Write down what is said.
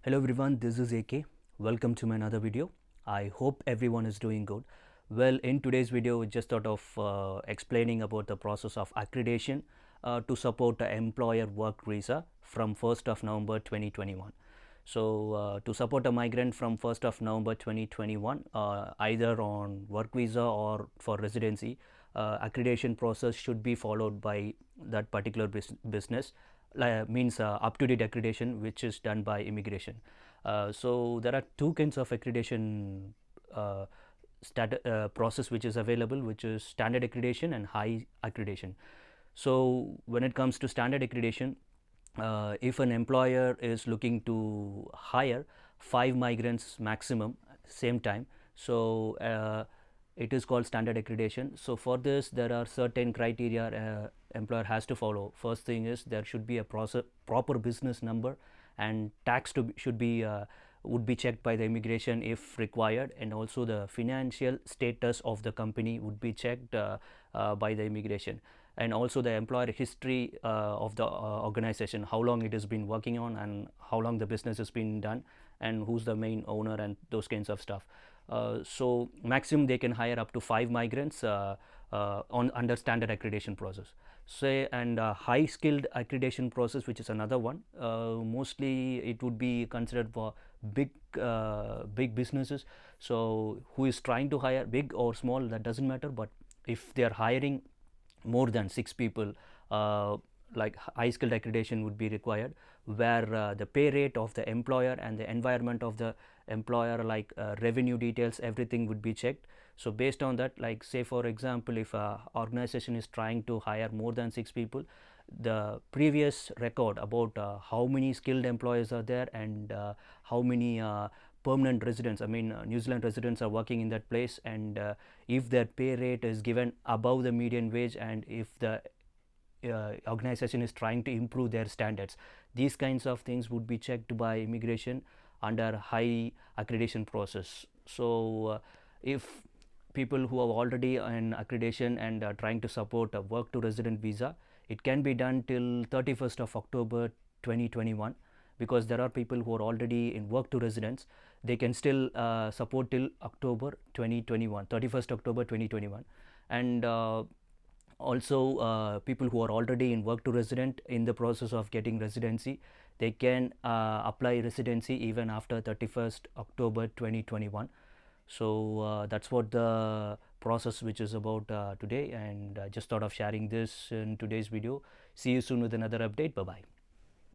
Hello everyone, this is AK. Welcome to my another video. I hope everyone is doing good. Well, in today's video, we just thought of explaining about the process of accreditation to support the employer work visa from 1st of November 2021. So, to support a migrant from 1st of November 2021, either on work visa or for residency, accreditation process should be followed by that particular business. Means up-to-date accreditation, which is done by immigration. So there are two kinds of accreditation process which is available, which is standard accreditation and high accreditation. So when it comes to standard accreditation, if an employer is looking to hire 5 migrants maximum same time, so it is called standard accreditation. So for this there are certain criteria employer has to follow. First thing is there should be a proper business number, and tax should be would be checked by the immigration if required, and also the financial status of the company would be checked by the immigration, and also the employer history of the organization, how long it has been working on and how long the business has been done and who's the main owner and those kinds of stuff. So maximum they can hire up to 5 migrants on under standard accreditation process. Say, and high skilled accreditation process, which is another one. Mostly it would be considered for big businesses. So who is trying to hire, big or small, that doesn't matter, but if they are hiring more than 6 people, like high skilled accreditation would be required, where the pay rate of the employer and the environment of the employer, like revenue details, everything would be checked. So based on that, like say for example, if a organization is trying to hire more than 6 people, the previous record about how many skilled employees are there and how many permanent residents, I mean New Zealand residents are working in that place, and if their pay rate is given above the median wage, and if the organization is trying to improve their standards, these kinds of things would be checked by immigration under high accreditation process. So if people who are already in accreditation and are trying to support a work to resident visa, it can be done till 31st of October 2021, because there are people who are already in work to residence. They can still support till October 2021, 31st October 2021. And also people who are already in work to resident in the process of getting residency, they can apply residency even after 31st October 2021. So that's what the process which is about today, and just thought of sharing this in today's video. See you soon with another update. Bye bye.